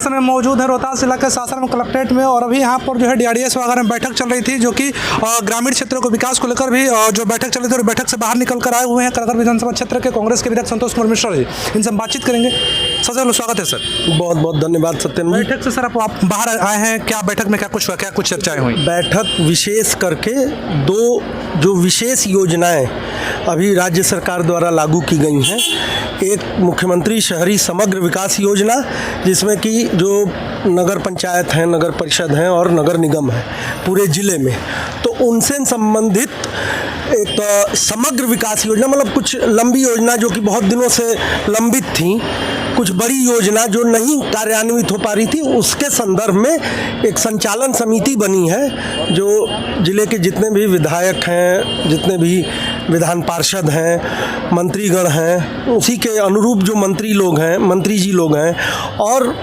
समय मौजूद है रोहतास जिला के सासाराम कलेक्ट्रेट में और अभी यहाँ पर जो है डीआरडीएस वगैरह में बैठक चल रही थी, जो कि ग्रामीण क्षेत्रों को विकास को लेकर भी जो बैठक चल रही थी और बैठक से बाहर निकल कर आए हुए हैं करगर विधानसभा क्षेत्र के कांग्रेस के विधायक संतोष कुमार मिश्रा जी। इनसे हम बातचीत करेंगे। सबसे पहले स्वागत है सर। बहुत बहुत धन्यवाद सत्यम जी। बैठक से सर आप बाहर आए हैं, क्या बैठक में क्या कुछ हुआ, क्या कुछ चर्चाएं हुई? बैठक विशेष करके दो जो विशेष योजनाएं अभी राज्य सरकार द्वारा लागू की गई हैं, एक मुख्यमंत्री शहरी समग्र विकास योजना, जिसमें कि जो नगर पंचायत हैं, नगर परिषद हैं और नगर निगम है पूरे ज़िले में, तो उनसे संबंधित एक समग्र विकास योजना, मतलब कुछ लंबी योजना जो कि बहुत दिनों से लंबित थी, कुछ बड़ी योजना जो नहीं कार्यान्वित हो पा रही थी, उसके संदर्भ में एक संचालन समिति बनी है जो ज़िले के जितने भी विधायक हैं, जितने भी विधान पार्षद हैं, मंत्रीगण हैं, उसी के अनुरूप जो मंत्री लोग हैं, मंत्री जी लोग हैं और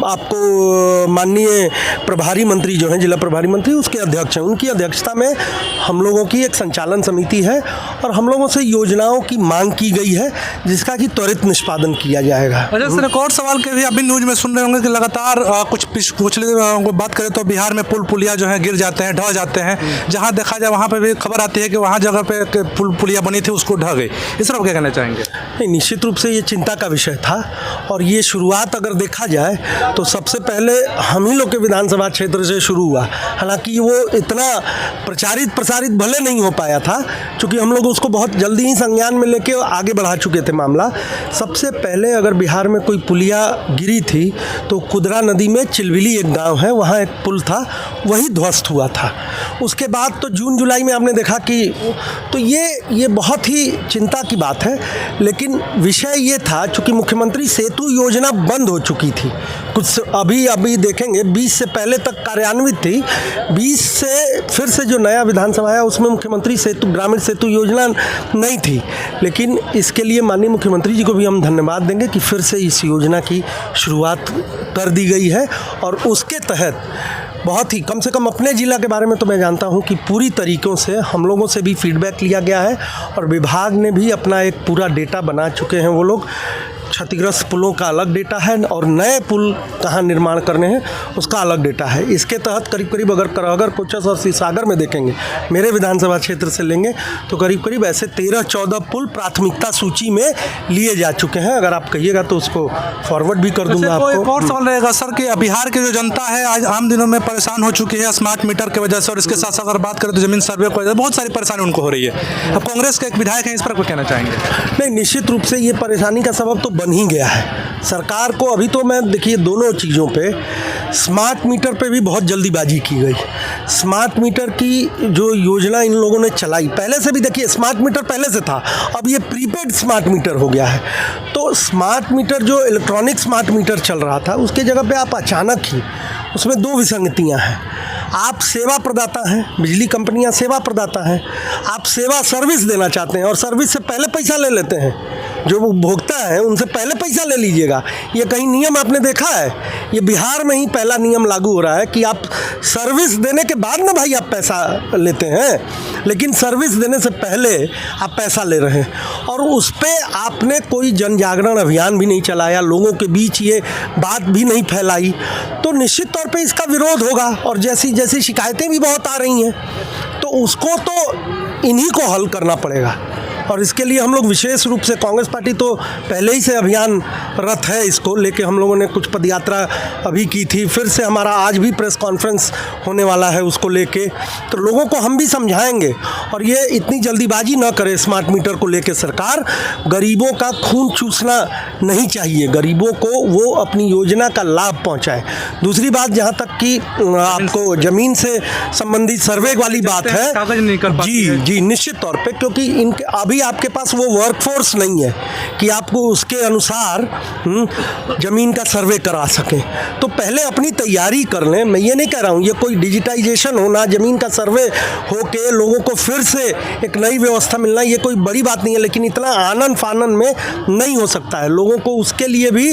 आपको माननीय प्रभारी मंत्री जो हैं, जिला प्रभारी मंत्री, उसके अध्यक्ष हैं, उनकी अध्यक्षता में हम लोगों की एक संचालन समिति है और हम लोगों से योजनाओं की मांग की गई है जिसका कि त्वरित निष्पादन किया जाएगा। अच्छा सर, एक और सवाल के भी अभी न्यूज में सुन रहे होंगे कि लगातार कुछ पिछले बात करें तो बिहार में पुल पुलिया जो है गिर जाते हैं, ढह जाते हैं, जहाँ देखा जाए वहाँ पर भी खबर आती है कि वहाँ जगह पे पुल पुलिया बनी थी उसको ढह गई। इस पर आप क्या कहना चाहेंगे? नहीं, निश्चित रूप से ये चिंता का विषय था और ये शुरुआत अगर देखा जाए तो सबसे पहले हम ही लोग के विधानसभा क्षेत्र से शुरू हुआ। हालांकि वो इतना प्रसारित भले नहीं हो पाया था क्योंकि हम लोग उसको बहुत जल्दी ही संज्ञान में लेके आगे बढ़ा चुके थे मामला। सबसे पहले अगर बिहार में कोई पुलिया गिरी थी तो कुदरा नदी में चिलविली एक गांव है, वहाँ एक पुल था, वही ध्वस्त हुआ था। उसके बाद तो जून जुलाई में आपने देखा कि तो ये बहुत ही चिंता की बात है। लेकिन विषय ये था चूँकि मुख्यमंत्री सेतु योजना बंद हो चुकी थी, कुछ अभी देखेंगे 20 से पहले तक कार्यान्वित थी, 20 से फिर से जो नया विधानसभा है उसमें मुख्यमंत्री सेतु ग्रामीण सेतु योजना नहीं थी। लेकिन इसके लिए माननीय मुख्यमंत्री जी को भी हम धन्यवाद देंगे कि फिर से इस योजना की शुरुआत कर दी गई है और उसके तहत बहुत ही कम से कम अपने ज़िला के बारे में तो मैं जानता हूं कि पूरी तरीक़ों से हम लोगों से भी फीडबैक लिया गया है और विभाग ने भी अपना एक पूरा डेटा बना चुके हैं। वो लोग क्षतिग्रस्त पुलों का अलग डेटा है और नए पुल कहाँ निर्माण करने हैं उसका अलग डेटा है। इसके तहत करीब अगर करहगर, कोचस और सीसागर में देखेंगे, मेरे विधानसभा क्षेत्र से लेंगे तो करीब ऐसे 13-14 पुल प्राथमिकता सूची में लिए जा चुके हैं। अगर आप कहिएगा तो उसको फॉरवर्ड भी कर दूंगा आपको। एक और सवाल रहेगा सर कि बिहार की जो जनता है आज आम दिनों में परेशान हो चुकी है स्मार्ट मीटर की वजह से, और इसके साथ साथ अगर बात करें तो जमीन सर्वे की वजह से बहुत सारी परेशानी उनको हो रही है। अब कांग्रेस के एक विधायक हैं, इस पर क्या कहना चाहेंगे? नहीं, निश्चित रूप से ये परेशानी का सबब तो बन ही गया है सरकार को। अभी तो मैं देखिए दोनों चीज़ों पे, स्मार्ट मीटर पे भी बहुत जल्दीबाजी की गई। स्मार्ट मीटर की जो योजना इन लोगों ने चलाई, पहले से भी देखिए स्मार्ट मीटर पहले से था, अब ये प्रीपेड स्मार्ट मीटर हो गया है। तो स्मार्ट मीटर जो इलेक्ट्रॉनिक स्मार्ट मीटर चल रहा था उसके जगह पे आप अचानक ही, उसमें दो विसंगतियां हैं। आप सेवा प्रदाता हैं, बिजली कंपनियां सेवा प्रदाता हैं, आप सेवा सर्विस देना चाहते हैं और सर्विस से पहले पैसा ले लेते हैं। जो उपभोक्ता है उनसे पहले पैसा ले लीजिएगा। ये कहीं नियम आपने देखा है? ये बिहार में ही पहला नियम लागू हो रहा है कि आप सर्विस देने के बाद ना भाई आप पैसा लेते हैं, लेकिन सर्विस देने से पहले आप पैसा ले रहे हैं। और उस पर आपने कोई जन जागरण अभियान भी नहीं चलाया, लोगों के बीच ये बात भी नहीं फैलाई, तो निश्चित तौर पे इसका विरोध होगा। और जैसी शिकायतें भी बहुत आ रही हैं तो उसको तो इन्हीं को हल करना पड़ेगा। और इसके लिए हम लोग विशेष रूप से, कांग्रेस पार्टी तो पहले ही से अभियान रत है, इसको लेके हम लोगों ने कुछ पदयात्रा अभी की थी, फिर से हमारा आज भी प्रेस कॉन्फ्रेंस होने वाला है उसको लेके। तो लोगों को हम भी समझाएंगे और ये इतनी जल्दीबाजी ना करे स्मार्ट मीटर को लेके। सरकार गरीबों का खून चूसना नहीं चाहिए, गरीबों को वो अपनी योजना का लाभ पहुँचाए। दूसरी बात, जहाँ तक कि आपको ज़मीन से संबंधित सर्वे वाली बात है, जी निश्चित तौर पर, क्योंकि इनके अभी आपके पास वो वर्कफोर्स नहीं है कि आपको उसके अनुसार ज़मीन का सर्वे करा सकें। तो पहले अपनी तैयारी कर लें। मैं ये नहीं कह रहा हूँ ये कोई डिजिटाइजेशन होना, ज़मीन का सर्वे हो के लोगों को फिर से एक नई व्यवस्था मिलना, ये कोई बड़ी बात नहीं है, लेकिन इतना आनन फानन में नहीं हो सकता है। लोगों को उसके लिए भी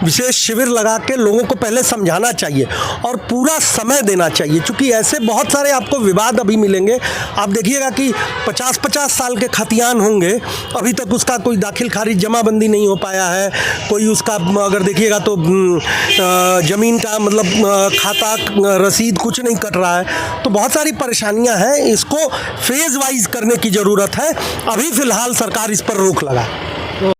विशेष शिविर लगा के लोगों को पहले समझाना चाहिए और पूरा समय देना चाहिए, क्योंकि ऐसे बहुत सारे आपको विवाद अभी मिलेंगे। आप देखिएगा कि 50-50 साल के खतियान होंगे होंगे, अभी तक उसका कोई दाखिल खारिज जमाबंदी नहीं हो पाया है, कोई उसका अगर देखिएगा तो ज़मीन का मतलब खाता रसीद कुछ नहीं कट रहा है। तो बहुत सारी परेशानियां हैं, इसको फेज़ वाइज करने की ज़रूरत है। अभी फ़िलहाल सरकार इस पर रोक लगा।